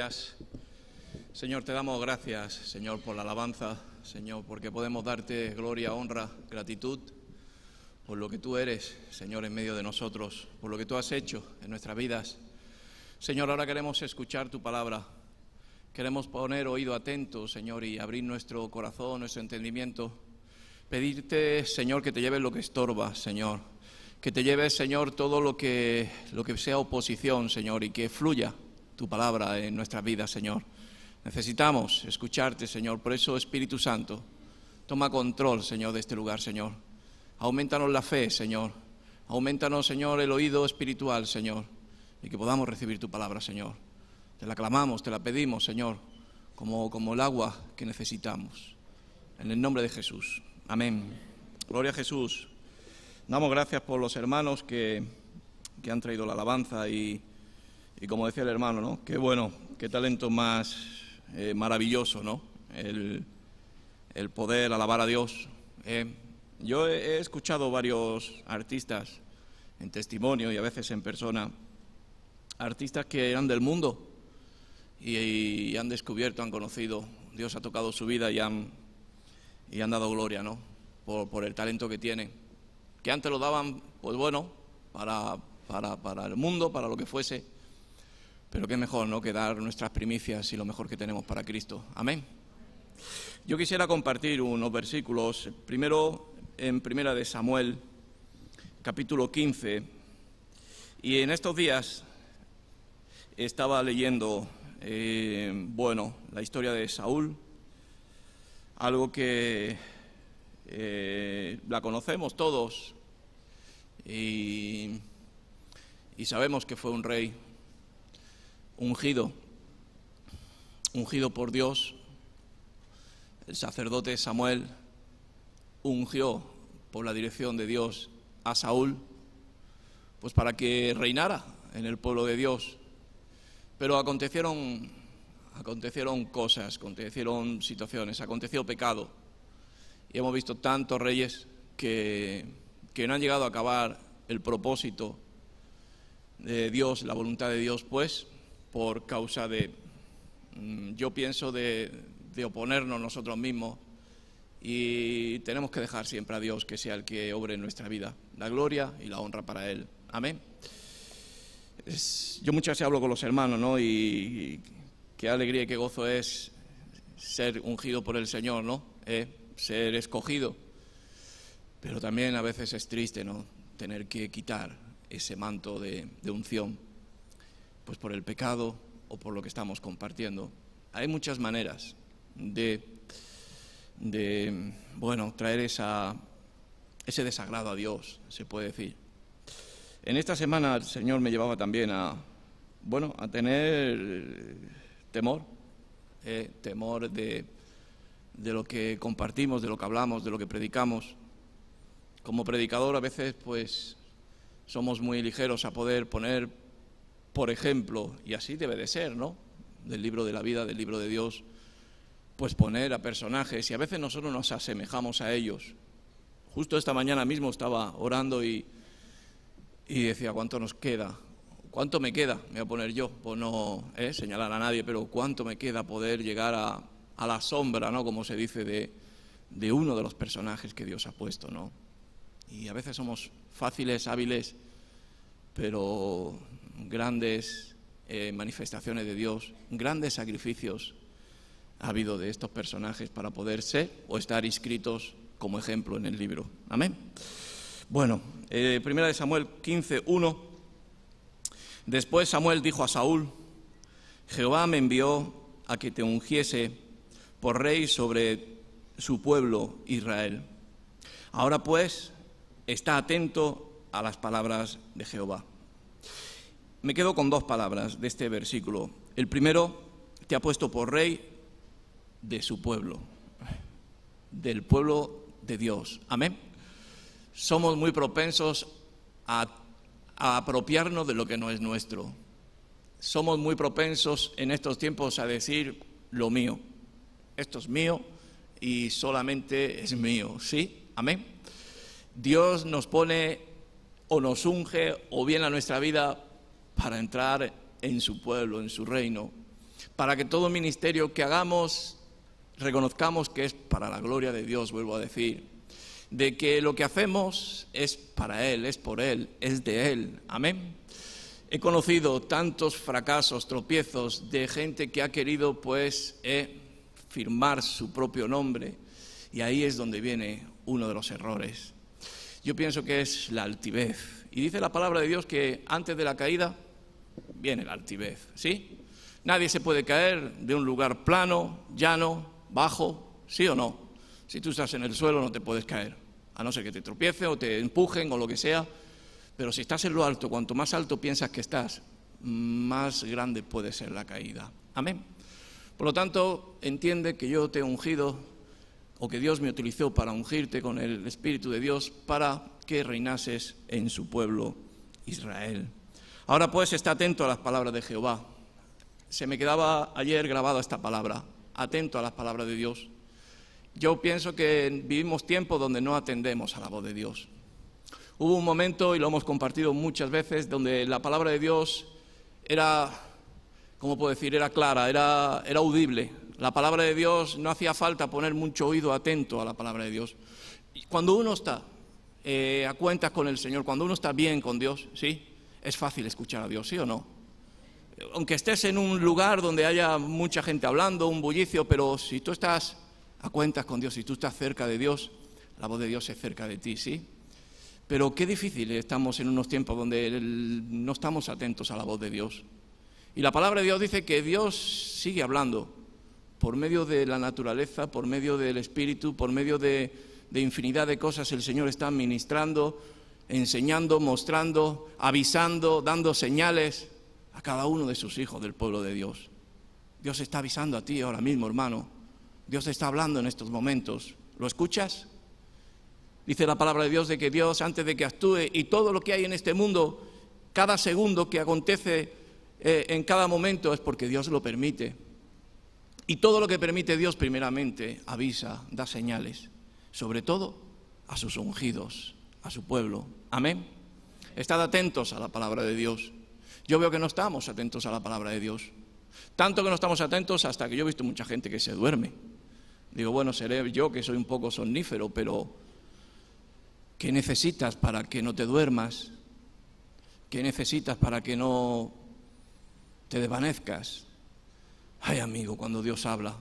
días. Señor, te damos gracias, Señor, por la alabanza, Señor, porque podemos darte gloria, honra, gratitud por lo que tú eres, Señor, en medio de nosotros, por lo que tú has hecho en nuestras vidas. Señor, ahora queremos escuchar tu palabra. Queremos poner oído atento, Señor, y abrir nuestro corazón, nuestro entendimiento. Pedirte, Señor, que te lleves lo que estorba, Señor. Que te lleves, Señor, todo lo que sea oposición, Señor, y que fluya tu palabra en nuestras vidas, Señor. Necesitamos escucharte, Señor. Por eso, Espíritu Santo, toma control, Señor, de este lugar, Señor. Aumentanos la fe, Señor. Aumentanos, Señor, el oído espiritual, Señor. Y que podamos recibir tu palabra, Señor. Te la clamamos, te la pedimos, Señor, como el agua que necesitamos. En el nombre de Jesús. Amén. Gloria a Jesús. Damos gracias por los hermanos que han traído la alabanza y como decía el hermano, ¿no? Qué bueno, qué talento más maravilloso, ¿no? El poder alabar a Dios. Yo he escuchado varios artistas en testimonio y a veces en persona, artistas que eran del mundo y han descubierto, han conocido, Dios ha tocado su vida y han dado gloria, ¿no? Por el talento que tienen. Que antes lo daban, pues bueno, para el mundo, para lo que fuese, pero qué mejor, ¿no?, que dar nuestras primicias y lo mejor que tenemos para Cristo. Amén. Yo quisiera compartir unos versículos, primero en Primera de Samuel, capítulo 15, y en estos días estaba leyendo, la historia de Saúl, algo que la conocemos todos y sabemos que fue un rey ungido por Dios. El sacerdote Samuel ungió por la dirección de Dios a Saúl, pues para que reinara en el pueblo de Dios. Pero acontecieron cosas, acontecieron situaciones, aconteció pecado. Y hemos visto tantos reyes que no han llegado a acabar el propósito de Dios, la voluntad de Dios, pues, por causa de, yo pienso, de oponernos nosotros mismos. Y tenemos que dejar siempre a Dios que sea el que obre en nuestra vida, la gloria y la honra para Él. Amén. Yo muchas veces hablo con los hermanos, ¿no? Y qué alegría y qué gozo es ser ungido por el Señor, ¿no? Ser escogido, pero también a veces es triste, ¿no?, tener que quitar ese manto de unción, pues por el pecado o por lo que estamos compartiendo. Hay muchas maneras de traer ese desagrado a Dios, se puede decir. En esta semana el Señor me llevaba también a tener temor de lo que compartimos, de lo que hablamos, de lo que predicamos. Como predicador a veces pues somos muy ligeros a poder poner, por ejemplo, y así debe de ser, ¿no?, del libro de la vida, del libro de Dios, pues poner a personajes y a veces nosotros nos asemejamos a ellos. Justo esta mañana mismo estaba orando y decía, ¿cuánto nos queda? ¿Cuánto me queda? Me voy a poner yo, por no señalar a nadie, pero ¿cuánto me queda poder llegar a la sombra, ¿no?, como se dice, de uno de los personajes que Dios ha puesto, ¿no? Y a veces somos fáciles, hábiles, pero grandes manifestaciones de Dios, grandes sacrificios ha habido de estos personajes para poder ser o estar inscritos como ejemplo en el libro. Amén. Bueno, Primera de Samuel 15:1. Después Samuel dijo a Saúl: Jehová me envió a que te ungiese por rey sobre su pueblo Israel. Ahora pues, está atento a las palabras de Jehová. Me quedo con dos palabras de este versículo. El primero, te ha puesto por rey de su pueblo, del pueblo de Dios. Amén. Somos muy propensos a apropiarnos de lo que no es nuestro. Somos muy propensos en estos tiempos a decir lo mío. Esto es mío y solamente es mío, ¿sí? Amén. Dios nos pone o nos unge o viene a nuestra vida para entrar en su pueblo, en su reino. para que todo ministerio que hagamos reconozcamos que es para la gloria de Dios, vuelvo a decir, de que lo que hacemos es para Él, es por Él, es de Él. Amén. He conocido tantos fracasos, tropiezos de gente que ha querido firmar su propio nombre, y ahí es donde viene uno de los errores. Yo pienso que es la altivez. Y dice la palabra de Dios que antes de la caída viene la altivez, ¿sí? Nadie se puede caer de un lugar plano, llano, bajo, ¿sí o no? Si tú estás en el suelo no te puedes caer, a no ser que te tropiecen o te empujen o lo que sea. Pero si estás en lo alto, cuanto más alto piensas que estás, más grande puede ser la caída. Amén. Por lo tanto, entiende que yo te he ungido, o que Dios me utilizó para ungirte con el Espíritu de Dios para que reinases en su pueblo Israel. Ahora pues, está atento a las palabras de Jehová. Se me quedaba ayer grabada esta palabra, atento a las palabras de Dios. Yo pienso que vivimos tiempos donde no atendemos a la voz de Dios. Hubo un momento, y lo hemos compartido muchas veces, donde la palabra de Dios era, ¿cómo puedo decir?, era clara, era audible. La palabra de Dios no hacía falta poner mucho oído atento a la palabra de Dios. Cuando uno está a cuentas con el Señor, cuando uno está bien con Dios, ¿sí?, es fácil escuchar a Dios, ¿sí o no? Aunque estés en un lugar donde haya mucha gente hablando, un bullicio, pero si tú estás a cuentas con Dios, si tú estás cerca de Dios, la voz de Dios es cerca de ti, ¿sí? Pero qué difícil estamos en unos tiempos donde no estamos atentos a la voz de Dios. Y la palabra de Dios dice que Dios sigue hablando por medio de la naturaleza, por medio del Espíritu, por medio de infinidad de cosas. El Señor está ministrando, enseñando, mostrando, avisando, dando señales a cada uno de sus hijos del pueblo de Dios. Dios está avisando a ti ahora mismo, hermano. Dios está hablando en estos momentos. ¿Lo escuchas? Dice la palabra de Dios de que Dios, antes de que actúe, y todo lo que hay en este mundo, cada segundo que acontece en cada momento es porque Dios lo permite. Y todo lo que permite Dios primeramente avisa, da señales, sobre todo a sus ungidos, a su pueblo. Amén. Estad atentos a la palabra de Dios. Yo veo que no estamos atentos a la palabra de Dios. Tanto que no estamos atentos hasta que yo he visto mucha gente que se duerme. Digo, bueno, seré yo que soy un poco somnífero, pero ¿qué necesitas para que no te duermas? ¿Qué necesitas para que no te desvanezcas? Ay, amigo, cuando Dios habla,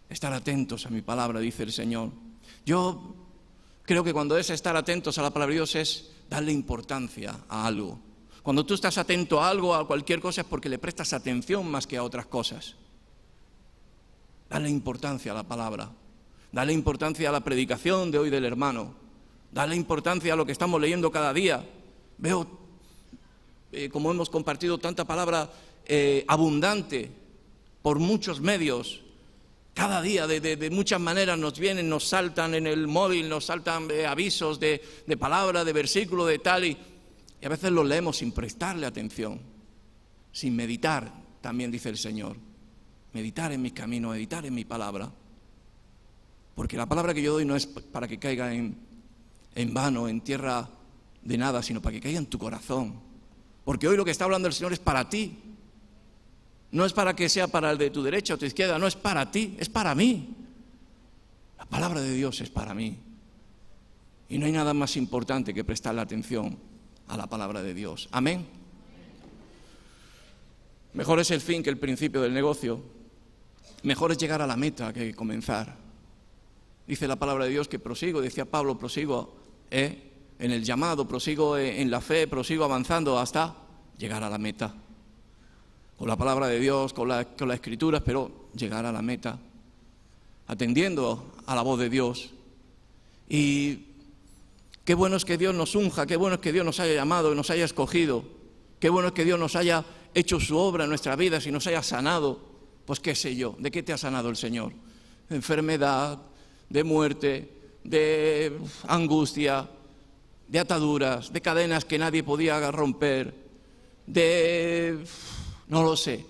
estar atentos a mi palabra, dice el Señor. Yo creo que cuando es estar atentos a la palabra de Dios es darle importancia a algo. Cuando tú estás atento a algo, a cualquier cosa, es porque le prestas atención más que a otras cosas. Dale importancia a la palabra. Dale importancia a la predicación de hoy del hermano. Dale importancia a lo que estamos leyendo cada día. Veo, como hemos compartido, tanta palabra abundante por muchos medios. Cada día, de muchas maneras nos vienen, nos saltan en el móvil, nos saltan avisos de palabra, de versículo, de tal, y a veces los leemos sin prestarle atención, sin meditar, también dice el Señor. Meditar en mis caminos, meditar en mi palabra. Porque la palabra que yo doy no es para que caiga en vano, en tierra de nada, sino para que caiga en tu corazón. Porque hoy lo que está hablando el Señor es para ti. No es para que sea para el de tu derecha o tu izquierda, no es para ti, es para mí. La palabra de Dios es para mí. Y no hay nada más importante que prestarle atención a la palabra de Dios. Amén. Mejor es el fin que el principio del negocio. Mejor es llegar a la meta que comenzar. Dice la palabra de Dios que prosigo, decía Pablo, prosigo en el llamado, prosigo en la fe, prosigo avanzando hasta llegar a la meta. Con la palabra de Dios, con la Escritura, pero llegar a la meta, atendiendo a la voz de Dios. Y qué bueno es que Dios nos unja, qué bueno es que Dios nos haya llamado, nos haya escogido, qué bueno es que Dios nos haya hecho su obra en nuestra vida, si nos haya sanado, pues qué sé yo, ¿de qué te ha sanado el Señor? De enfermedad, de muerte, de angustia, de ataduras, de cadenas que nadie podía romper, no lo sé.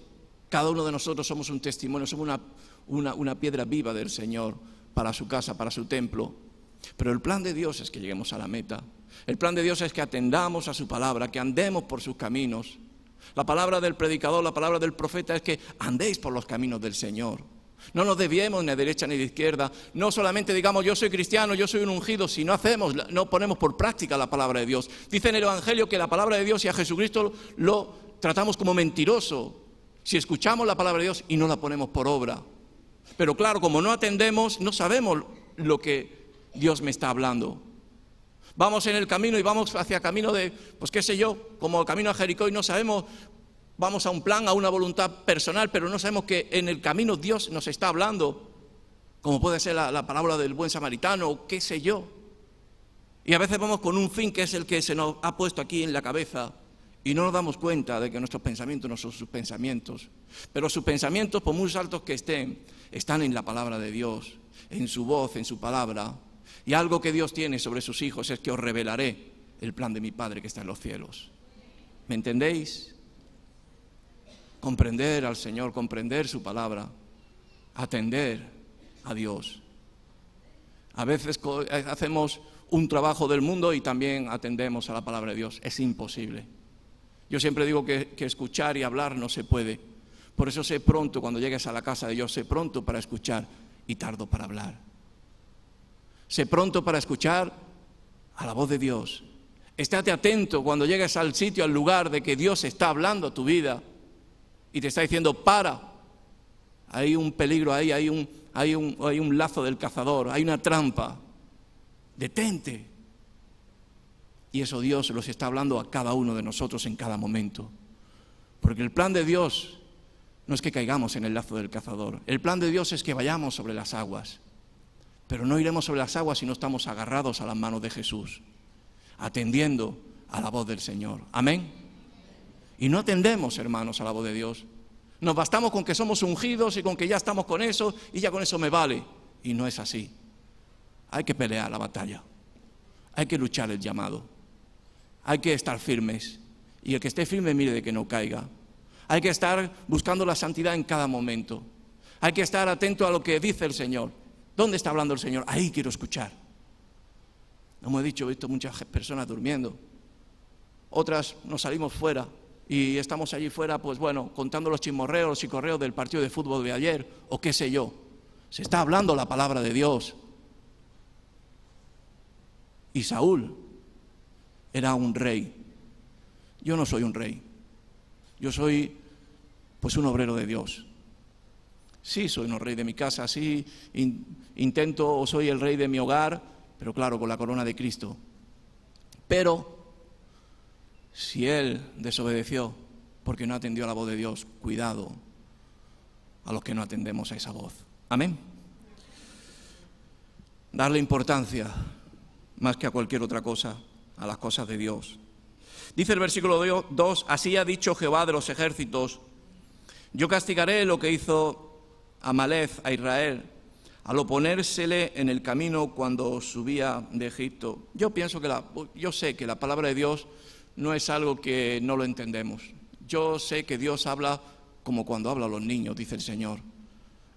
Cada uno de nosotros somos un testimonio, somos una piedra viva del Señor para su casa, para su templo. Pero el plan de Dios es que lleguemos a la meta. El plan de Dios es que atendamos a su palabra, que andemos por sus caminos. La palabra del predicador, la palabra del profeta es que andéis por los caminos del Señor. No nos desviemos ni a derecha ni de izquierda. No solamente digamos yo soy cristiano, yo soy un ungido, si no no ponemos por práctica la palabra de Dios. Dice en el Evangelio que la palabra de Dios y a Jesucristo lo tratamos como mentiroso si escuchamos la palabra de Dios y no la ponemos por obra. Pero claro, como no atendemos, no sabemos lo que Dios me está hablando. Vamos en el camino y vamos hacia camino de, pues qué sé yo, como el camino a Jericó y no sabemos, vamos a un plan, a una voluntad personal, pero no sabemos que en el camino Dios nos está hablando, como puede ser la parábola del buen samaritano o qué sé yo. Y a veces vamos con un fin que es el que se nos ha puesto aquí en la cabeza y no nos damos cuenta de que nuestros pensamientos no son sus pensamientos. Pero sus pensamientos, por muy altos que están en la palabra de Dios, en su voz, en su palabra. Y algo que Dios tiene sobre sus hijos es que os revelaré el plan de mi Padre que está en los cielos. ¿Me entendéis? Comprender al Señor, comprender su palabra, atender a Dios. A veces hacemos un trabajo del mundo y también atendemos a la palabra de Dios. Es imposible. Yo siempre digo que escuchar y hablar no se puede. Por eso sé pronto, cuando llegues a la casa de Dios, sé pronto para escuchar y tardo para hablar. Sé pronto para escuchar a la voz de Dios. Estate atento cuando llegues al sitio, al lugar de que Dios está hablando a tu vida y te está diciendo, para, hay un peligro ahí, hay un lazo del cazador, hay una trampa, detente. Y eso Dios los está hablando a cada uno de nosotros en cada momento. Porque el plan de Dios no es que caigamos en el lazo del cazador. El plan de Dios es que vayamos sobre las aguas. Pero no iremos sobre las aguas si no estamos agarrados a las manos de Jesús, atendiendo a la voz del Señor. Amén. Y no atendemos, hermanos, a la voz de Dios. Nos bastamos con que somos ungidos y con que ya estamos con eso y ya con eso me vale. Y no es así. Hay que pelear la batalla. Hay que luchar el llamado. Hay que estar firmes. Y el que esté firme mire de que no caiga. Hay que estar buscando la santidad en cada momento. Hay que estar atento a lo que dice el Señor. ¿Dónde está hablando el Señor? Ahí quiero escuchar. Como he dicho, he visto muchas personas durmiendo. Otras nos salimos fuera y estamos allí fuera, pues bueno, contando los chismorreos y correos del partido de fútbol de ayer, o qué sé yo. Se está hablando la palabra de Dios. Y Saúl era un rey. Yo no soy un rey. Yo soy, pues, un obrero de Dios. Sí, soy un rey de mi casa, sí, intento o soy el rey de mi hogar, pero claro, con la corona de Cristo. Pero si él desobedeció porque no atendió a la voz de Dios, cuidado a los que no atendemos a esa voz. Amén. Darle importancia, más que a cualquier otra cosa, a las cosas de Dios. Dice el versículo 2, así ha dicho Jehová de los ejércitos, yo castigaré lo que hizo Amalek a Israel, al oponérsele en el camino cuando subía de Egipto. Yo sé que la palabra de Dios no es algo que no lo entendemos. Yo sé que Dios habla como cuando habla a los niños, dice el Señor.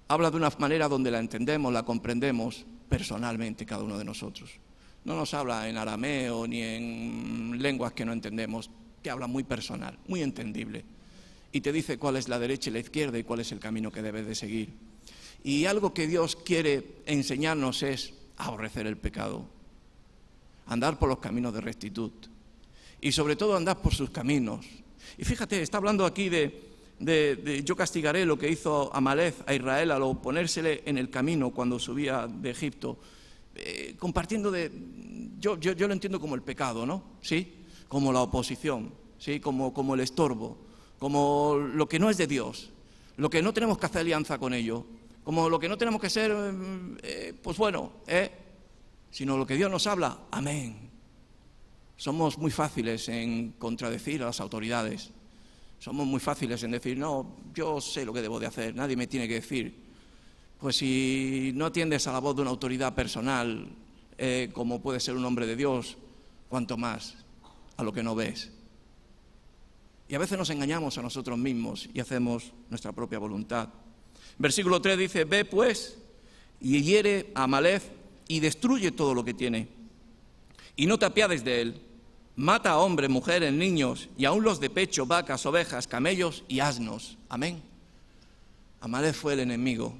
Habla de una manera donde la entendemos, la comprendemos personalmente cada uno de nosotros. No nos habla en arameo ni en lenguas que no entendemos, que habla muy personal, muy entendible. Y te dice cuál es la derecha y la izquierda y cuál es el camino que debes de seguir. Y algo que Dios quiere enseñarnos es aborrecer el pecado, andar por los caminos de rectitud y sobre todo andar por sus caminos. Y fíjate, está hablando aquí de yo castigaré lo que hizo Amalek a Israel al oponérsele en el camino cuando subía de Egipto. Compartiendo yo lo entiendo como el pecado, ¿no? ¿Sí? Como la oposición, ¿sí? Como el estorbo, como lo que no es de Dios, lo que no tenemos que hacer alianza con ello, como lo que no tenemos que ser, sino lo que Dios nos habla, amén. Somos muy fáciles en contradecir a las autoridades, somos muy fáciles en decir, no, yo sé lo que debo de hacer, nadie me tiene que decir. Pues si no atiendes a la voz de una autoridad personal, como puede ser un hombre de Dios, cuanto más a lo que no ves. Y a veces nos engañamos a nosotros mismos y hacemos nuestra propia voluntad. Versículo 3 dice, ve pues y hiere a Amalek y destruye todo lo que tiene. Y no te apiades de él, mata a hombres, mujeres, niños y aún los de pecho, vacas, ovejas, camellos y asnos. Amén. Amalek fue el enemigo.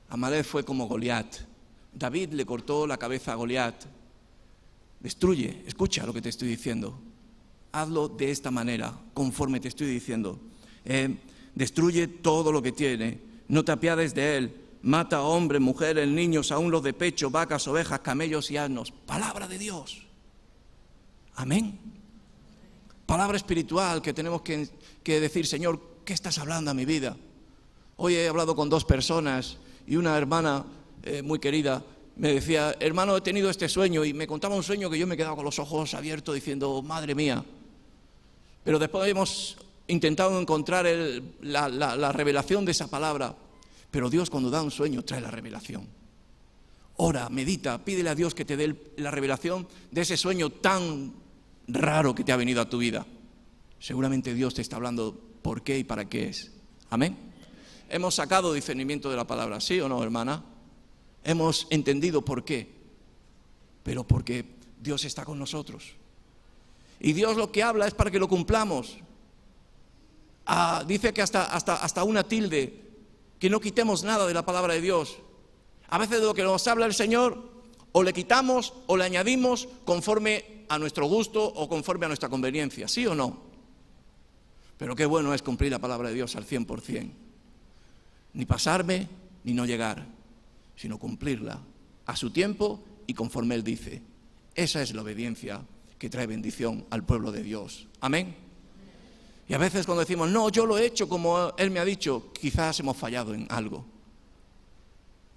Amalek fue como Goliat. David le cortó la cabeza a Goliat. Destruye, escucha lo que te estoy diciendo. Hazlo de esta manera, conforme te estoy diciendo. Destruye todo lo que tiene, no te apiades de él. Mata a hombres, mujeres, niños, aún los de pecho, vacas, ovejas, camellos y asnos. Palabra de Dios. Amén. Palabra espiritual que tenemos que decir, Señor, ¿qué estás hablando a mi vida? Hoy he hablado con 2 personas y una hermana muy querida me decía, hermano, he tenido este sueño, y me contaba un sueño que yo me he quedado con los ojos abiertos diciendo, madre mía. Pero después hemos intentado encontrar la revelación de esa palabra. Pero Dios, cuando da un sueño, trae la revelación. Ora, medita, pídele a Dios que te dé la revelación de ese sueño tan raro que te ha venido a tu vida. Seguramente Dios te está hablando por qué y para qué es. Amén. Hemos sacado discernimiento de la palabra, ¿sí o no, hermana? Hemos entendido por qué. Pero porque Dios está con nosotros. Y Dios lo que habla es para que lo cumplamos. Dice que hasta una tilde, que no quitemos nada de la palabra de Dios. A veces de lo que nos habla el Señor, o le quitamos o le añadimos conforme a nuestro gusto o conforme a nuestra conveniencia, ¿sí o no? Pero qué bueno es cumplir la palabra de Dios al 100%. Ni pasarme, ni no llegar, sino cumplirla a su tiempo y conforme Él dice. Esa es la obediencia que trae bendición al pueblo de Dios. Amén. Y a veces cuando decimos, no, yo lo he hecho como Él me ha dicho, quizás hemos fallado en algo.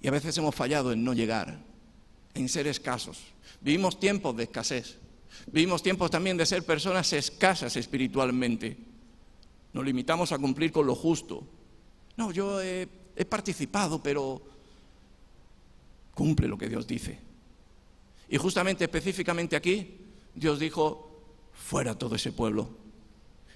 Y a veces hemos fallado en no llegar, en ser escasos. Vivimos tiempos de escasez. Vivimos tiempos también de ser personas escasas espiritualmente. Nos limitamos a cumplir con lo justo. No, yo he participado, pero cumple lo que Dios dice. Y justamente, específicamente aquí, Dios dijo, fuera todo ese pueblo.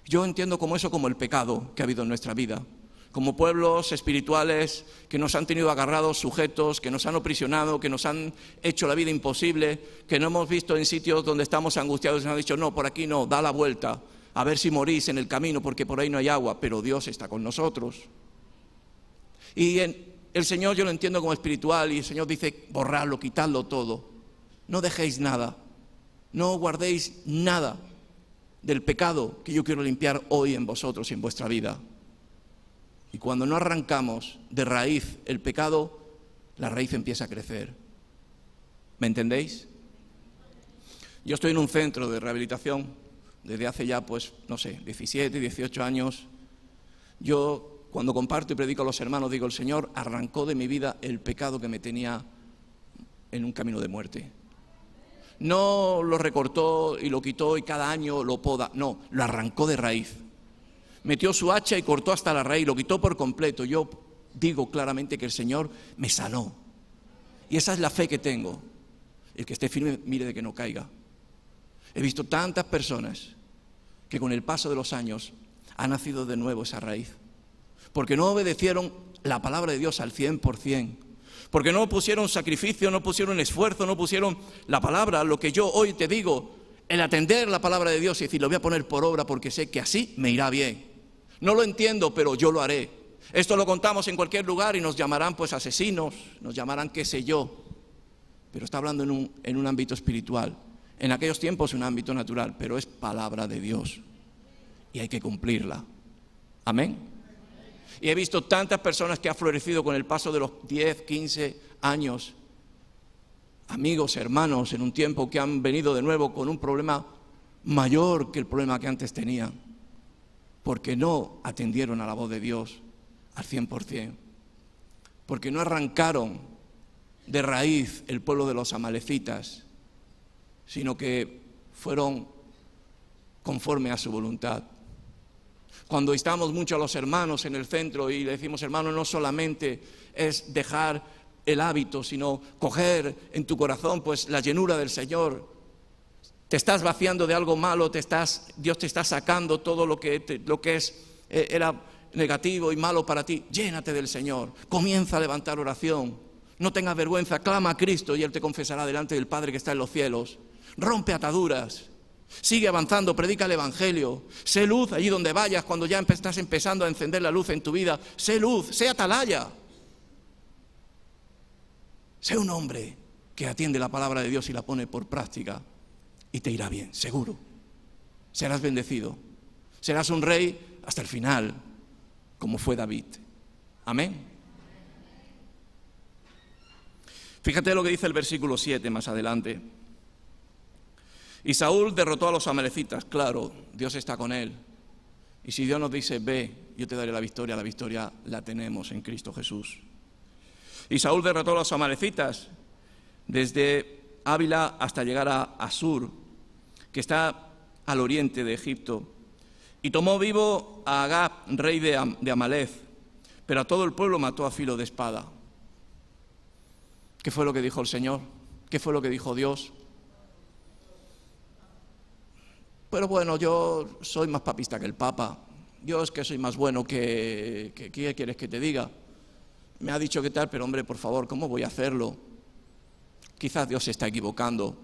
Yo entiendo como eso como el pecado que ha habido en nuestra vida, como pueblos espirituales que nos han tenido agarrados, sujetos, que nos han aprisionado, que nos han hecho la vida imposible, que no hemos visto en sitios donde estamos angustiados y nos han dicho, no, por aquí no, da la vuelta, a ver si morís en el camino porque por ahí no hay agua, pero Dios está con nosotros. Y el Señor yo lo entiendo como espiritual y el Señor dice, borradlo, quitadlo todo, no dejéis nada, no guardéis nada del pecado que yo quiero limpiar hoy en vosotros y en vuestra vida. Y cuando no arrancamos de raíz el pecado, la raíz empieza a crecer. ¿Me entendéis? Yo estoy en un centro de rehabilitación desde hace ya, 17, 18 años. Yo, cuando comparto y predico a los hermanos, digo, el Señor arrancó de mi vida el pecado que me tenía en un camino de muerte. No lo recortó y lo quitó y cada año lo poda, no, lo arrancó de raíz. Metió su hacha y cortó hasta la raíz, lo quitó por completo. Yo digo claramente que el Señor me sanó. Y esa es la fe que tengo. El que esté firme, mire de que no caiga. He visto tantas personas que con el paso de los años ha nacido de nuevo esa raíz. Porque no obedecieron la palabra de Dios al 100%. Porque no pusieron sacrificio, no pusieron esfuerzo, no pusieron la palabra, lo que yo hoy te digo, el atender la palabra de Dios y decir, lo voy a poner por obra porque sé que así me irá bien. No lo entiendo, pero yo lo haré. Esto lo contamos en cualquier lugar y nos llamarán pues asesinos, nos llamarán qué sé yo. Pero está hablando en un ámbito espiritual. En aquellos tiempos un ámbito natural, pero es palabra de Dios. Y hay que cumplirla. Amén. Y he visto tantas personas que han florecido con el paso de los 10, 15 años. Amigos, hermanos, en un tiempo que han venido de nuevo con un problema mayor que el problema que antes tenían. Porque no atendieron a la voz de Dios al 100%. Porque no arrancaron de raíz el pueblo de los amalecitas, sino que fueron conforme a su voluntad. Cuando instamos mucho a los hermanos en el centro y le decimos, hermano, no solamente es dejar el hábito, sino coger en tu corazón pues la llenura del Señor. Te estás vaciando de algo malo, Dios te está sacando todo lo que era negativo y malo para ti. Llénate del Señor, comienza a levantar oración. No tengas vergüenza, clama a Cristo y Él te confesará delante del Padre que está en los cielos. Rompe ataduras. Sigue avanzando, predica el Evangelio. Sé luz allí donde vayas, cuando ya estás empezando a encender la luz en tu vida. Sé luz, sé atalaya. Sé un hombre que atiende la palabra de Dios y la pone por práctica y te irá bien, seguro. Serás bendecido. Serás un rey hasta el final, como fue David. Amén. Fíjate lo que dice el versículo 7 más adelante. Y Saúl derrotó a los amalecitas. Claro, Dios está con él. Y si Dios nos dice, ve, yo te daré la victoria la tenemos en Cristo Jesús. Y Saúl derrotó a los amalecitas desde Ávila hasta llegar a Asur, que está al oriente de Egipto. Y tomó vivo a Agag, rey de Amalec, pero a todo el pueblo mató a filo de espada. ¿Qué fue lo que dijo el Señor? ¿Qué fue lo que dijo Dios? Pero bueno, yo soy más papista que el Papa. Yo es que soy más bueno que ¿qué quieres que te diga? Me ha dicho que tal, pero hombre, por favor, ¿cómo voy a hacerlo? Quizás Dios se está equivocando.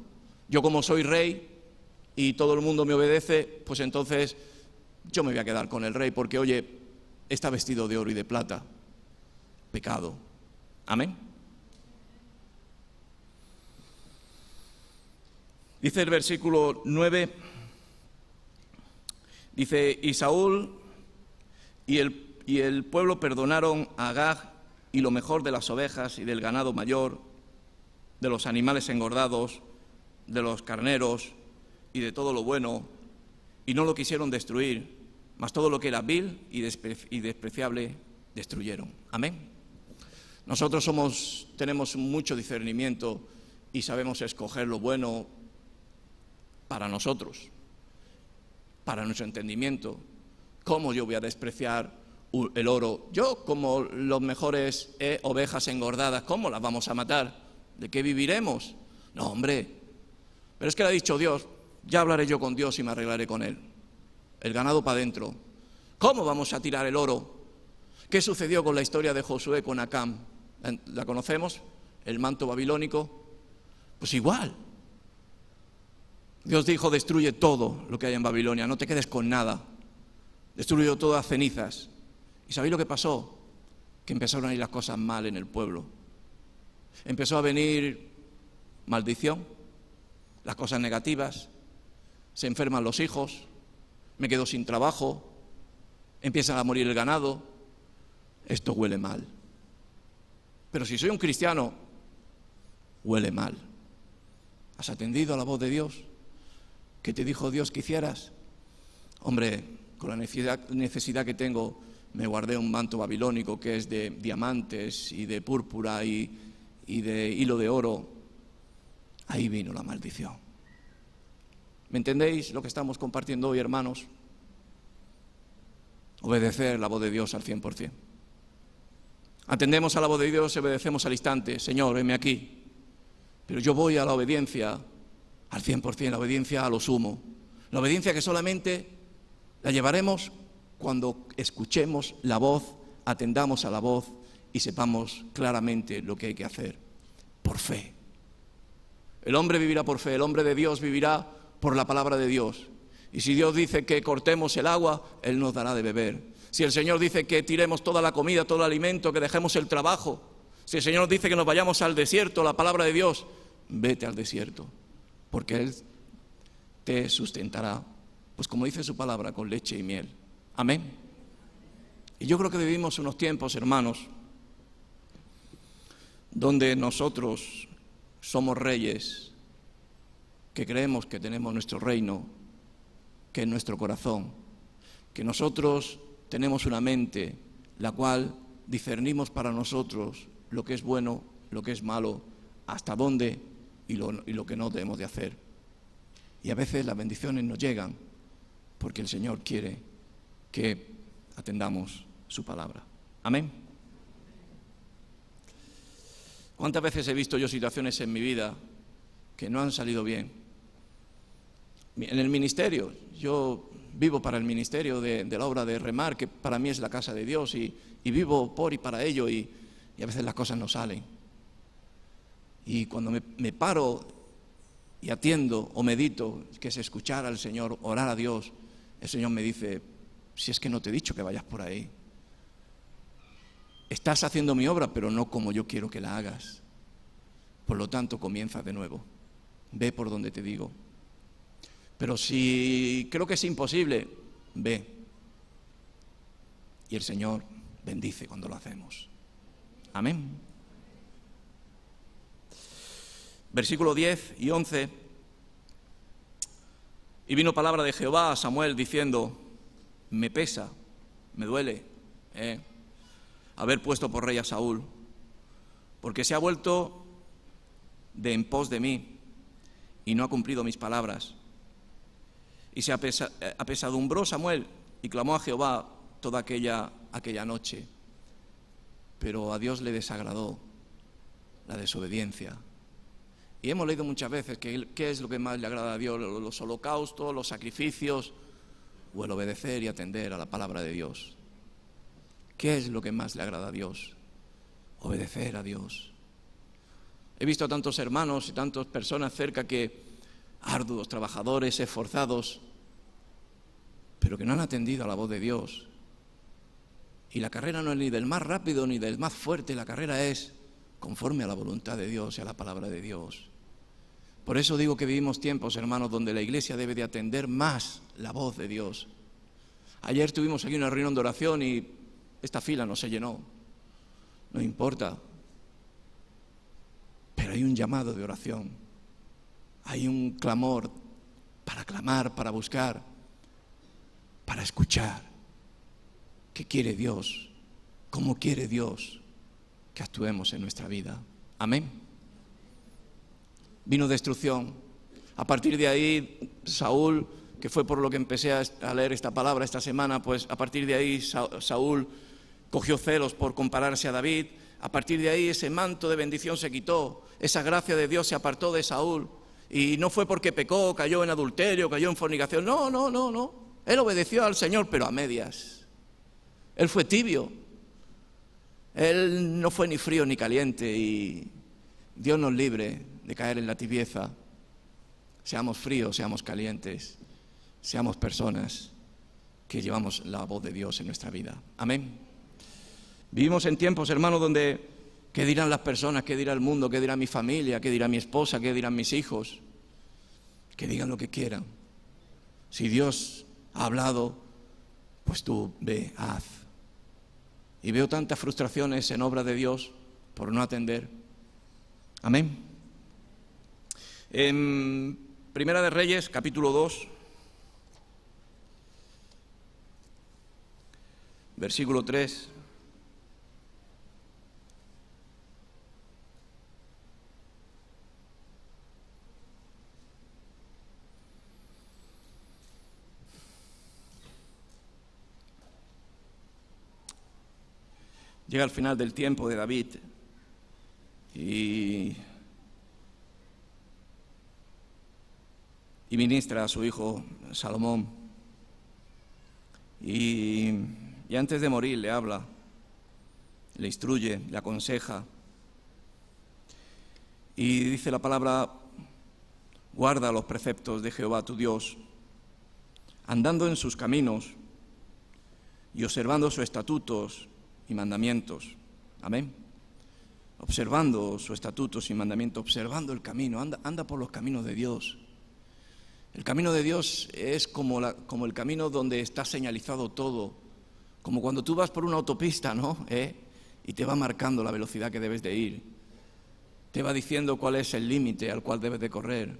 Yo como soy rey y todo el mundo me obedece, pues entonces yo me voy a quedar con el rey porque, oye, está vestido de oro y de plata. Pecado. Amén. Dice el versículo 9, dice, y Saúl y el pueblo perdonaron a Agag y lo mejor de las ovejas y del ganado mayor, de los animales engordados, de los carneros y de todo lo bueno, y no lo quisieron destruir, mas todo lo que era vil y despreciable destruyeron. Amén. Nosotros tenemos mucho discernimiento y sabemos escoger lo bueno para nosotros, para nuestro entendimiento. ¿Cómo yo voy a despreciar el oro? Yo, como los mejores ovejas engordadas, ¿cómo las vamos a matar? ¿De qué viviremos? No, hombre, pero es que le ha dicho Dios, ya hablaré yo con Dios y me arreglaré con él. El ganado para adentro. ¿Cómo vamos a tirar el oro? ¿Qué sucedió con la historia de Josué con Acán? ¿La conocemos? El manto babilónico. Pues igual. Dios dijo, destruye todo lo que hay en Babilonia, no te quedes con nada. Destruyó todo a cenizas. ¿Y sabéis lo que pasó? Que empezaron a ir las cosas mal en el pueblo. Empezó a venir maldición, las cosas negativas, se enferman los hijos, me quedo sin trabajo, empieza a morir el ganado. Esto huele mal. Pero si soy un cristiano, huele mal. ¿Has atendido a la voz de Dios? ¿Qué te dijo Dios que hicieras? Hombre, con la necesidad que tengo, me guardé un manto babilónico que es de diamantes y de púrpura y de hilo de oro. Ahí vino la maldición. ¿Me entendéis lo que estamos compartiendo hoy, hermanos? Obedecer la voz de Dios al 100%. Atendemos a la voz de Dios y obedecemos al instante. Señor, heme aquí. Pero yo voy a la obediencia al 100%, la obediencia a lo sumo. La obediencia que solamente la llevaremos cuando escuchemos la voz, atendamos a la voz y sepamos claramente lo que hay que hacer. Por fe. El hombre vivirá por fe, el hombre de Dios vivirá por la palabra de Dios. Y si Dios dice que cortemos el agua, Él nos dará de beber. Si el Señor dice que tiremos toda la comida, todo el alimento, que dejemos el trabajo, si el Señor dice que nos vayamos al desierto, la palabra de Dios, vete al desierto, porque Él te sustentará, pues como dice su palabra, con leche y miel. Amén. Y yo creo que vivimos unos tiempos, hermanos, donde nosotros somos reyes, que creemos que tenemos nuestro reino, que es nuestro corazón, que nosotros tenemos una mente la cual discernimos para nosotros lo que es bueno, lo que es malo, hasta dónde y lo que no debemos de hacer. Y a veces las bendiciones nos llegan porque el Señor quiere que atendamos su palabra. Amén. ¿Cuántas veces he visto yo situaciones en mi vida que no han salido bien? En el ministerio, yo vivo para el ministerio de la obra de Remar, que para mí es la casa de Dios, y vivo por y para ello, y a veces las cosas no salen. Y cuando me paro y atiendo o medito, que es escuchar al Señor, orar a Dios, el Señor me dice, si es que no te he dicho que vayas por ahí. Estás haciendo mi obra, pero no como yo quiero que la hagas. Por lo tanto, comienza de nuevo. Ve por donde te digo. Pero si creo que es imposible, ve. Y el Señor bendice cuando lo hacemos. Amén. Versículo 10 y 11. Y vino palabra de Jehová a Samuel diciendo, me pesa, me duele, haber puesto por rey a Saúl, porque se ha vuelto de en pos de mí y no ha cumplido mis palabras. Y se apesadumbró Samuel y clamó a Jehová toda aquella noche, pero a Dios le desagradó la desobediencia. Y hemos leído muchas veces que qué es lo que más le agrada a Dios, los holocaustos, los sacrificios, o el obedecer y atender a la palabra de Dios. ¿Qué es lo que más le agrada a Dios? Obedecer a Dios. He visto a tantos hermanos y tantas personas cerca que, arduos, trabajadores, esforzados, pero que no han atendido a la voz de Dios. Y la carrera no es ni del más rápido ni del más fuerte, la carrera es conforme a la voluntad de Dios y a la palabra de Dios. Por eso digo que vivimos tiempos, hermanos, donde la iglesia debe de atender más la voz de Dios. Ayer tuvimos aquí una reunión de oración y esta fila no se llenó. No importa. Pero hay un llamado de oración. Hay un clamor para clamar, para buscar, para escuchar. ¿Qué quiere Dios? ¿Cómo quiere Dios que actuemos en nuestra vida? Amén. Vino destrucción. A partir de ahí, Saúl, que fue por lo que empecé a leer esta palabra esta semana, pues a partir de ahí Saúl cogió celos por compararse a David. A partir de ahí ese manto de bendición se quitó, esa gracia de Dios se apartó de Saúl. Y no fue porque pecó, cayó en adulterio, cayó en fornicación. No. Él obedeció al Señor, pero a medias. Él fue tibio. Él no fue ni frío ni caliente y Dios nos libre de caer en la tibieza. Seamos fríos, seamos calientes, seamos personas que llevamos la voz de Dios en nuestra vida. Amén. Vivimos en tiempos, hermanos, donde ¿qué dirán las personas? ¿Qué dirá el mundo? ¿Qué dirá mi familia? ¿Qué dirá mi esposa? ¿Qué dirán mis hijos? Que digan lo que quieran. Si Dios ha hablado, pues tú ve, haz. Y veo tantas frustraciones en obra de Dios por no atender. Amén. En Primera de Reyes, capítulo 2, versículo 3. Llega al final del tiempo de David y ministra a su hijo Salomón. Y antes de morir le habla, le instruye, le aconseja. Y dice la palabra, guarda los preceptos de Jehová tu Dios, andando en sus caminos y observando sus estatutos y mandamientos. Amén. Observando sus estatutos y mandamientos, observando el camino, anda por los caminos de Dios. El camino de Dios es como el camino donde está señalizado todo, como cuando tú vas por una autopista, ¿no? Y te va marcando la velocidad que debes de ir, te va diciendo cuál es el límite al cual debes de correr,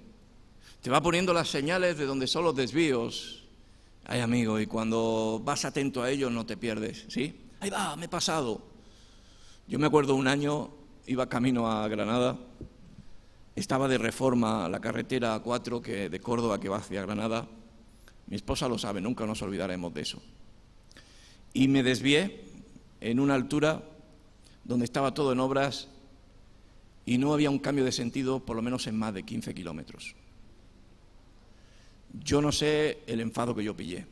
te va poniendo las señales de donde son los desvíos. Ay, amigo, y cuando vas atento a ellos no te pierdes, ¿sí? Ahí va, me he pasado. Yo me acuerdo un año, iba camino a Granada. Estaba de reforma la carretera A4 de Córdoba que va hacia Granada. Mi esposa lo sabe, nunca nos olvidaremos de eso. Y me desvié en una altura donde estaba todo en obras y no había un cambio de sentido, por lo menos en más de 15 kilómetros. Yo no sé el enfado que yo pillé.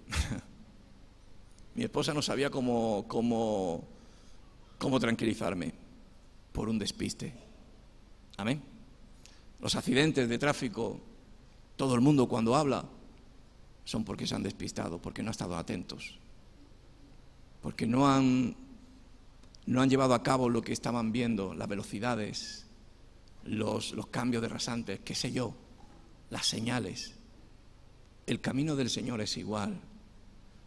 Mi esposa no sabía cómo tranquilizarme por un despiste. Amén. Los accidentes de tráfico Todo el mundo cuando habla son porque se han despistado, porque no han estado atentos, porque no han llevado a cabo lo que estaban viendo, las velocidades, los cambios de rasantes, qué sé yo, las señales. El camino del Señor es igual.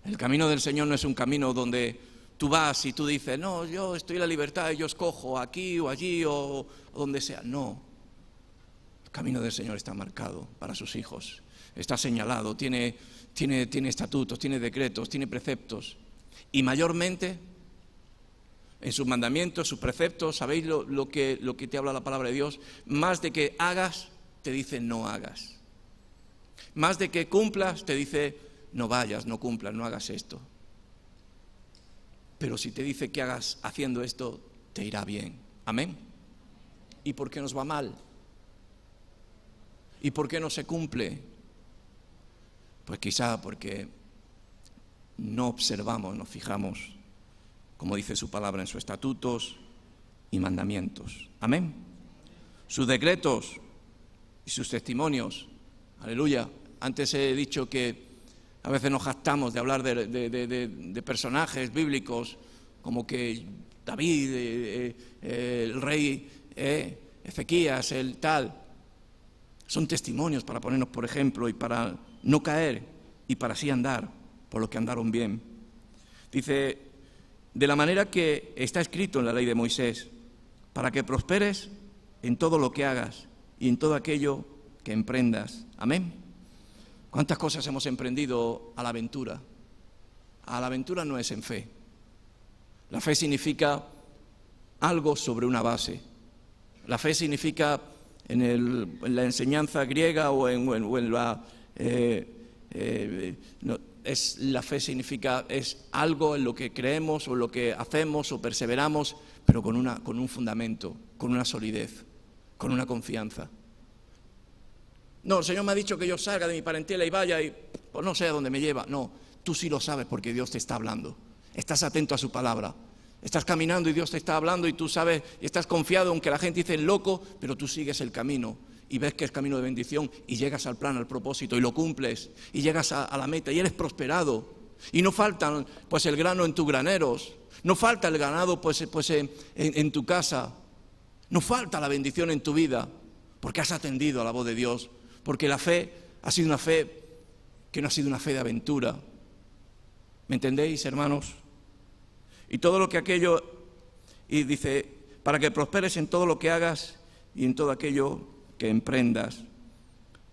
El camino del Señor no es un camino donde tú vas y tú dices, no, yo estoy en la libertad y yo escojo aquí o allí o donde sea. No. El camino del Señor está marcado para sus hijos. Está señalado, tiene estatutos, tiene decretos, tiene preceptos. Y mayormente, en sus mandamientos, sus preceptos, ¿sabéis lo que te habla la palabra de Dios? Más de que hagas, te dice no hagas. Más de que cumplas, te dice no vayas, no cumplas, no hagas esto. Pero si te dice que hagas haciendo esto, te irá bien. Amén. ¿Y por qué nos va mal? ¿Y por qué no se cumple? Pues quizá porque no observamos, nos fijamos, como dice su palabra, en sus estatutos y mandamientos. Amén. Sus decretos y sus testimonios. Aleluya. Antes he dicho que a veces nos jactamos de hablar de personajes bíblicos como que David, el rey Ezequías, el tal. Son testimonios para ponernos por ejemplo y para no caer y para así andar por lo que andaron bien. Dice, de la manera que está escrito en la ley de Moisés, para que prosperes en todo lo que hagas y en todo aquello que emprendas. Amén. ¿Cuántas cosas hemos emprendido a la aventura? A la aventura no es en fe. La fe significa algo sobre una base. La fe significa en la enseñanza griega o en la... la fe significa, es algo en lo que creemos o en lo que hacemos o perseveramos, pero con un fundamento, con una solidez, con una confianza. No, el Señor me ha dicho que yo salga de mi parentela y vaya y pues no sé a dónde me lleva. No, tú sí lo sabes porque Dios te está hablando. Estás atento a su palabra. Estás caminando y Dios te está hablando y tú sabes y estás confiado, aunque la gente dice loco, pero tú sigues el camino y ves que es camino de bendición y llegas al plan, al propósito y lo cumples y llegas a la meta y eres prosperado. Y no faltan pues el grano en tus graneros, no falta el ganado pues en tu casa, no falta la bendición en tu vida porque has atendido a la voz de Dios. Porque la fe ha sido una fe que no ha sido una fe de aventura. ¿Me entendéis, hermanos? Y todo lo que aquello, y dice, para que prosperes en todo lo que hagas y en todo aquello que emprendas.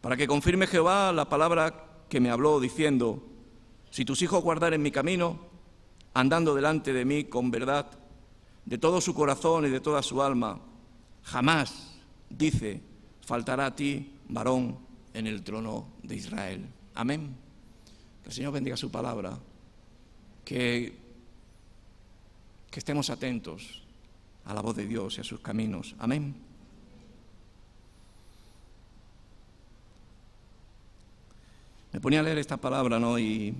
Para que confirme Jehová la palabra que me habló diciendo, si tus hijos guardaren mi camino, andando delante de mí con verdad, de todo su corazón y de toda su alma, jamás, dice, faltará a ti varón en el trono de Israel. Amén. Que el Señor bendiga su palabra. Que estemos atentos a la voz de Dios y a sus caminos. Amén. Me ponía a leer esta palabra, ¿no? Y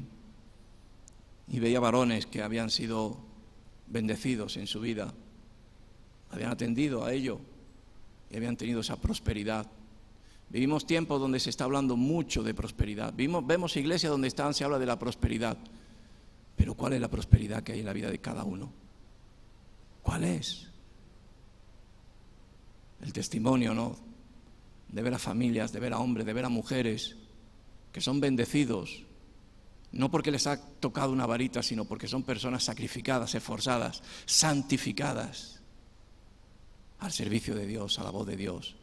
veía varones que habían sido bendecidos en su vida. Habían atendido a ello y habían tenido esa prosperidad. Vivimos tiempos donde se está hablando mucho de prosperidad. Vemos iglesias donde se habla de la prosperidad. Pero ¿cuál es la prosperidad que hay en la vida de cada uno? ¿Cuál es? El testimonio, ¿no? De ver a familias, de ver a hombres, de ver a mujeres que son bendecidos. No porque les ha tocado una varita, sino porque son personas sacrificadas, esforzadas, santificadas al servicio de Dios, a la voz de Dios.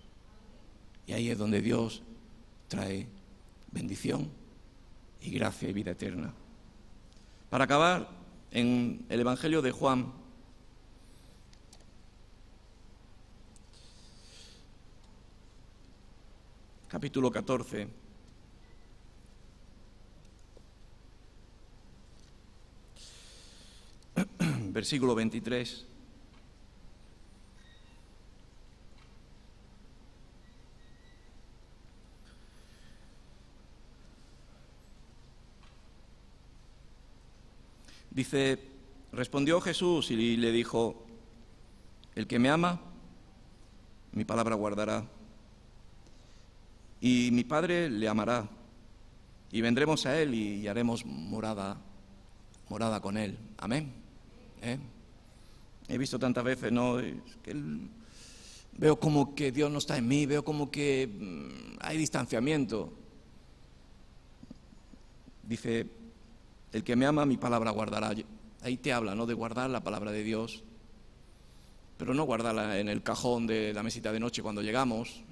Y ahí es donde Dios trae bendición y gracia y vida eterna. Para acabar, en el Evangelio de Juan, capítulo 14, versículo 23. Dice, respondió Jesús y le dijo, el que me ama, mi palabra guardará. y mi Padre le amará, y vendremos a Él y haremos morada con Él. Amén. He visto tantas veces, ¿no? Veo como que Dios no está en mí, veo como que hay distanciamiento. Dice, el que me ama, mi palabra guardará. Ahí te habla, ¿no?, de guardar la palabra de Dios, pero no guardarla en el cajón de la mesita de noche cuando llegamos,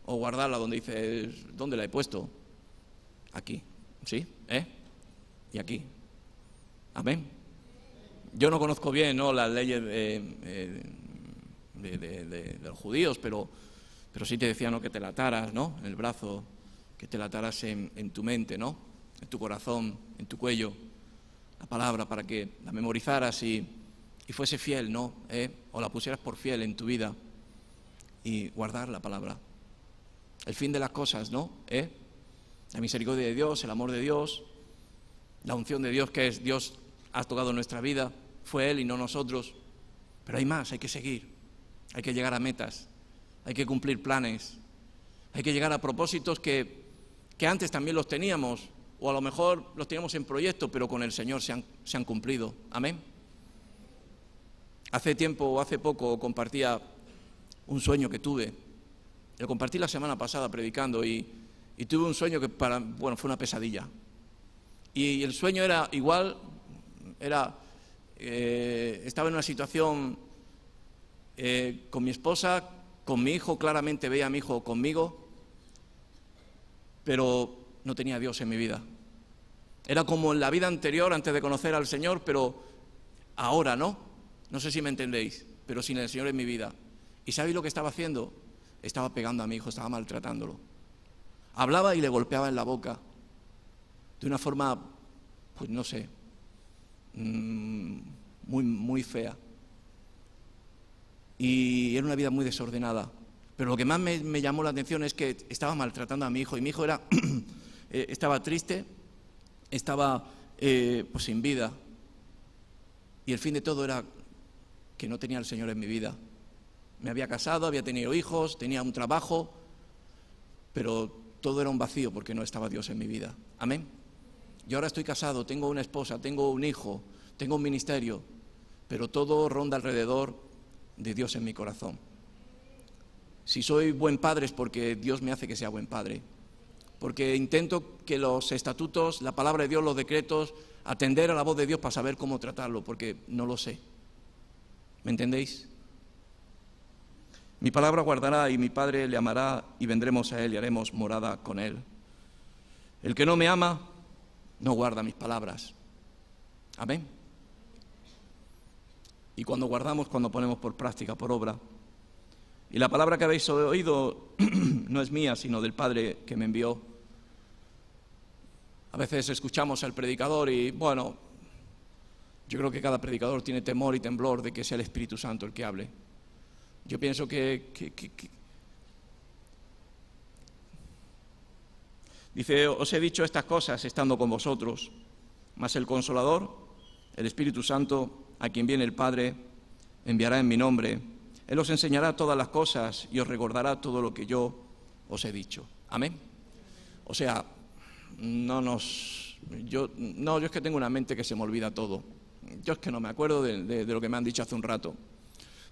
o guardarla donde dices, ¿dónde la he puesto? Aquí, ¿sí? Y aquí. Amén. Yo no conozco bien, ¿no?, las leyes de los judíos, pero sí te decía, ¿no?, que te la ataras, ¿no?, en el brazo, que te la ataras en tu mente, ¿no?, en tu corazón, en tu cuello, la palabra, para que la memorizaras y fuese fiel, ¿no?, o la pusieras por fiel en tu vida, y guardar la palabra. El fin de las cosas, ¿no?, la misericordia de Dios, el amor de Dios, la unción de Dios, que es Dios ha tocado nuestra vida, fue Él y no nosotros. Pero hay más, hay que seguir, hay que llegar a metas, hay que cumplir planes, hay que llegar a propósitos que antes también los teníamos, o a lo mejor los teníamos en proyecto, pero con el Señor se han cumplido. Amén. Hace tiempo o hace poco compartía un sueño que tuve. Lo compartí la semana pasada predicando y tuve un sueño que fue una pesadilla. Y el sueño era igual, estaba en una situación con mi esposa, con mi hijo, claramente veía a mi hijo conmigo, pero no tenía a Dios en mi vida. Era como en la vida anterior, antes de conocer al Señor, pero ahora, ¿no? No sé si me entendéis, pero sin el Señor en mi vida. ¿Y sabéis lo que estaba haciendo? Estaba pegando a mi hijo, estaba maltratándolo. Hablaba y le golpeaba en la boca, de una forma, pues no sé, muy fea. Y era una vida muy desordenada. Pero lo que más me llamó la atención es que estaba maltratando a mi hijo. Y mi hijo estaba triste, estaba pues sin vida. Y el fin de todo era que no tenía al Señor en mi vida. Me había casado, había tenido hijos, tenía un trabajo, pero todo era un vacío porque no estaba Dios en mi vida. Amén. Yo ahora estoy casado, tengo una esposa, tengo un hijo, tengo un ministerio, pero todo ronda alrededor de Dios en mi corazón. Si soy buen padre es porque Dios me hace que sea buen padre, porque intento que los estatutos, la palabra de Dios, los decretos, atender a la voz de Dios para saber cómo tratarlo, porque no lo sé. ¿Me entendéis? Mi palabra guardará y mi Padre le amará y vendremos a Él y haremos morada con Él. El que no me ama no guarda mis palabras. Amén. Y cuando guardamos, cuando ponemos por práctica, por obra. Y la palabra que habéis oído no es mía, sino del Padre que me envió. A veces escuchamos al predicador y, bueno, yo creo que cada predicador tiene temor y temblor de que sea el Espíritu Santo el que hable. Yo pienso que dice, os he dicho estas cosas estando con vosotros, mas el Consolador, el Espíritu Santo, a quien viene el Padre, enviará en mi nombre. Él os enseñará todas las cosas y os recordará todo lo que yo os he dicho. Amén. O sea, yo es que tengo una mente que se me olvida todo. Yo es que no me acuerdo de lo que me han dicho hace un rato.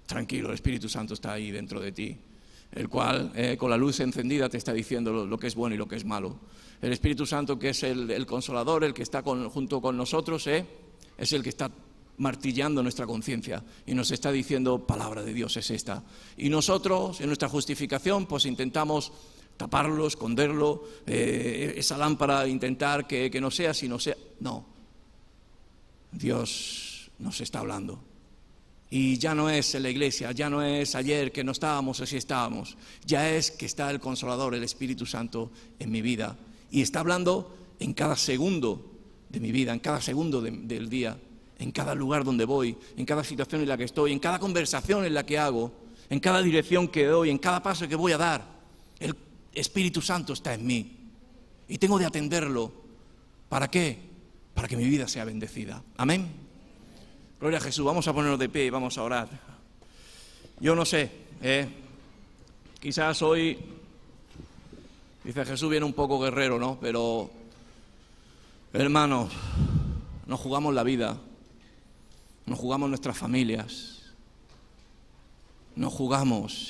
Tranquilo, el Espíritu Santo está ahí dentro de ti, el cual con la luz encendida te está diciendo lo que es bueno y lo que es malo. El Espíritu Santo, que es el Consolador, el que está junto con nosotros, es el que está martillando nuestra conciencia y nos está diciendo, palabra de Dios es esta. Y nosotros, en nuestra justificación, pues intentamos taparlo, esconderlo, esa lámpara, intentar que no sea, sino sea. No, Dios nos está hablando. Y ya no es en la iglesia, ya no es ayer que no estábamos o sí estábamos, ya es que está el Consolador, el Espíritu Santo en mi vida. Y está hablando en cada segundo de mi vida, en cada segundo del día, en cada lugar donde voy, en cada situación en la que estoy, en cada conversación en la que hago, en cada dirección que doy, en cada paso que voy a dar. El Espíritu Santo está en mí y tengo de atenderlo. ¿Para qué? Para que mi vida sea bendecida. Amén. Gloria a Jesús. Vamos a ponernos de pie y vamos a orar. Yo no sé, quizás hoy Dice, Jesús viene un poco guerrero, ¿no? Pero, hermanos, nos jugamos la vida, nos jugamos nuestras familias, nos jugamos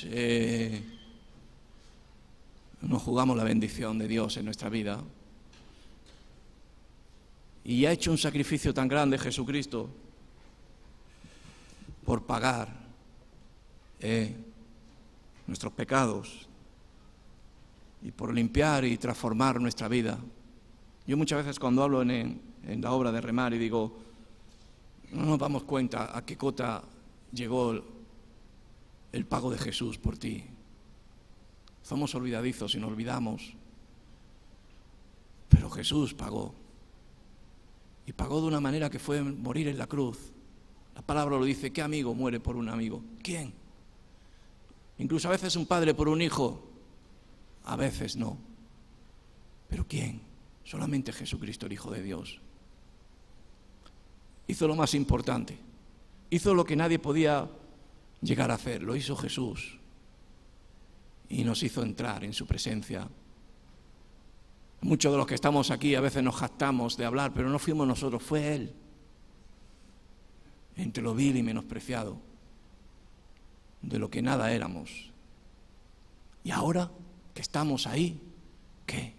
la bendición de Dios en nuestra vida. Y ha hecho un sacrificio tan grande Jesucristo por pagar nuestros pecados y por limpiar y transformar nuestra vida. Yo muchas veces cuando hablo en la obra de remar y digo, no nos damos cuenta a qué cota llegó el pago de Jesús por ti. Somos olvidadizos y nos olvidamos, pero Jesús pagó, y pagó de una manera que fue morir en la cruz. La palabra lo dice, ¿qué amigo muere por un amigo? ¿Quién? Incluso a veces un padre por un hijo, a veces no. ¿Pero quién? Solamente Jesucristo, el Hijo de Dios. Hizo lo más importante, hizo lo que nadie podía llegar a hacer, lo hizo Jesús y nos hizo entrar en su presencia. Muchos de los que estamos aquí a veces nos jactamos de hablar, pero no fuimos nosotros, fue Él, entre lo vil y menospreciado, de lo que nada éramos. Y ahora que estamos ahí, ¿qué?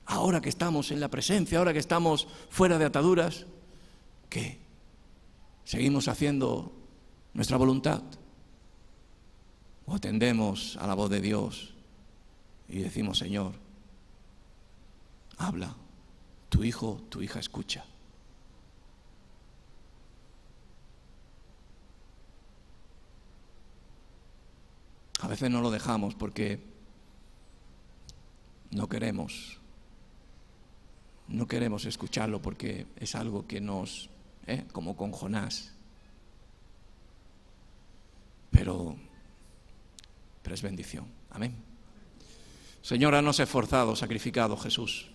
Ahora que estamos en la presencia, ahora que estamos fuera de ataduras, ¿qué? ¿Seguimos haciendo nuestra voluntad? ¿O atendemos a la voz de Dios y decimos, Señor, habla, tu hijo, tu hija escucha? A veces no lo dejamos porque no queremos escucharlo porque es algo que nos, como con Jonás, pero es bendición. Amén. Señor, haznos esforzados, sacrificados, Jesús.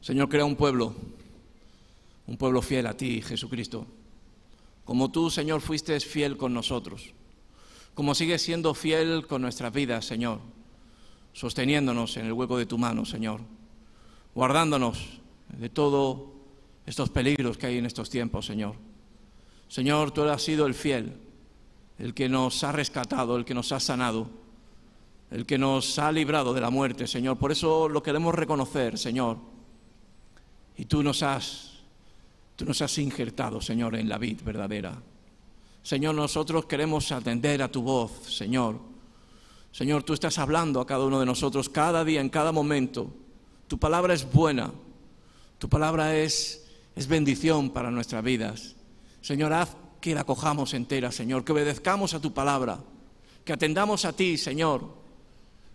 Señor, crea un pueblo fiel a ti, Jesucristo. Como tú, Señor, fuiste fiel con nosotros. Como sigues siendo fiel con nuestras vidas, Señor. Sosteniéndonos en el hueco de tu mano, Señor. Guardándonos de todos estos peligros que hay en estos tiempos, Señor. Señor, tú has sido el fiel, el que nos ha rescatado, el que nos ha sanado, el que nos ha librado de la muerte, Señor. Por eso lo queremos reconocer, Señor. Y tú nos has injertado, Señor, en la vid verdadera. Señor, nosotros queremos atender a tu voz, Señor. Señor, tú estás hablando a cada uno de nosotros cada día, en cada momento. Tu palabra es buena, tu palabra es bendición para nuestras vidas. Señor, haz que la cojamos entera, Señor, que obedezcamos a tu palabra, que atendamos a ti, Señor,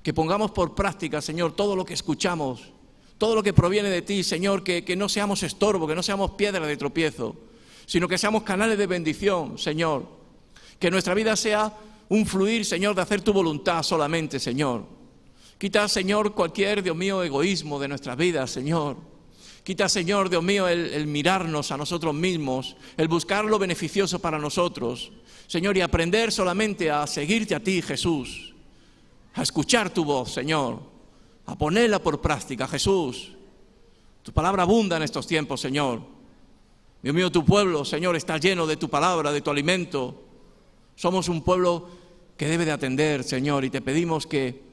que pongamos por práctica, Señor, todo lo que escuchamos, todo lo que proviene de ti, Señor, que no seamos estorbo, que no seamos piedra de tropiezo, sino que seamos canales de bendición, Señor, que nuestra vida sea un fluir, Señor, de hacer tu voluntad solamente, Señor. Quita, Señor, cualquier, Dios mío, egoísmo de nuestras vidas, Señor. Quita, Señor, Dios mío, el mirarnos a nosotros mismos, el buscar lo beneficioso para nosotros, Señor, y aprender solamente a seguirte a ti, Jesús, a escuchar tu voz, Señor, a ponerla por práctica, Jesús. Tu palabra abunda en estos tiempos, Señor. Dios mío, tu pueblo, Señor, está lleno de tu palabra, de tu alimento. Somos un pueblo que debe de atender, Señor, y te pedimos que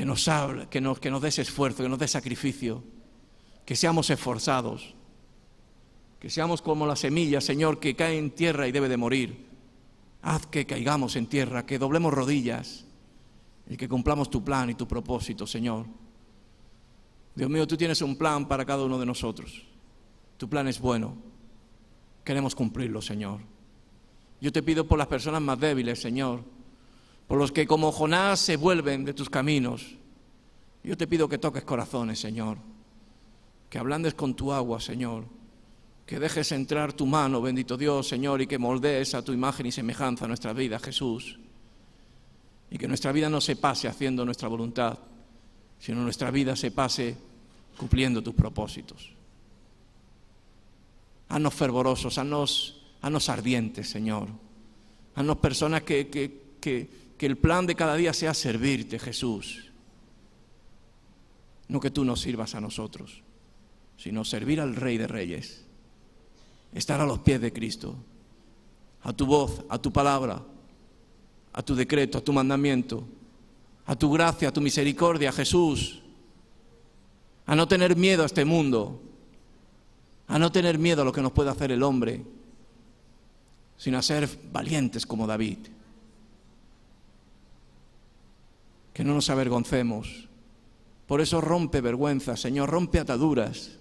nos hable, que nos des esfuerzo, que nos des sacrificio, que seamos esforzados, que seamos como la semilla, Señor, que cae en tierra y debe de morir. Haz que caigamos en tierra, que doblemos rodillas y que cumplamos tu plan y tu propósito, Señor. Dios mío, tú tienes un plan para cada uno de nosotros. Tu plan es bueno. Queremos cumplirlo, Señor. Yo te pido por las personas más débiles, Señor, por los que como Jonás se vuelven de tus caminos. Yo te pido que toques corazones, Señor, que ablandes con tu agua, Señor, que dejes entrar tu mano, bendito Dios, Señor, y que moldees a tu imagen y semejanza nuestra vida, Jesús, y que nuestra vida no se pase haciendo nuestra voluntad, sino nuestra vida se pase cumpliendo tus propósitos. Haznos fervorosos, haznos ardientes, Señor. Haznos personas que Que el plan de cada día sea servirte, Jesús. No que tú nos sirvas a nosotros, sino servir al Rey de Reyes. Estar a los pies de Cristo, a tu voz, a tu palabra, a tu decreto, a tu mandamiento, a tu gracia, a tu misericordia, Jesús. A no tener miedo a este mundo, a no tener miedo a lo que nos puede hacer el hombre, sino a ser valientes como David. Que no nos avergoncemos. Por eso rompe vergüenza, Señor, rompe ataduras.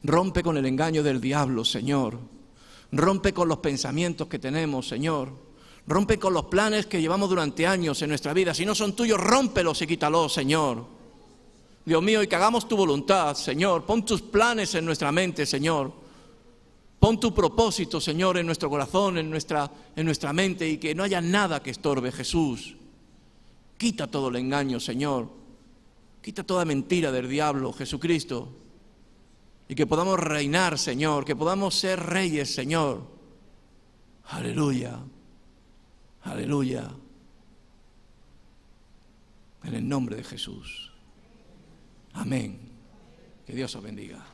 Rompe con el engaño del diablo, Señor. Rompe con los pensamientos que tenemos, Señor. Rompe con los planes que llevamos durante años en nuestra vida. Si no son tuyos, rómpelos y quítalos, Señor. Dios mío, y que hagamos tu voluntad, Señor. Pon tus planes en nuestra mente, Señor. Pon tu propósito, Señor, en nuestro corazón, en nuestra mente, y que no haya nada que estorbe, Jesús. Quita todo el engaño, Señor. Quita toda mentira del diablo, Jesucristo. Y que podamos reinar, Señor, que podamos ser reyes, Señor. Aleluya. Aleluya. En el nombre de Jesús. Amén. Que Dios os bendiga.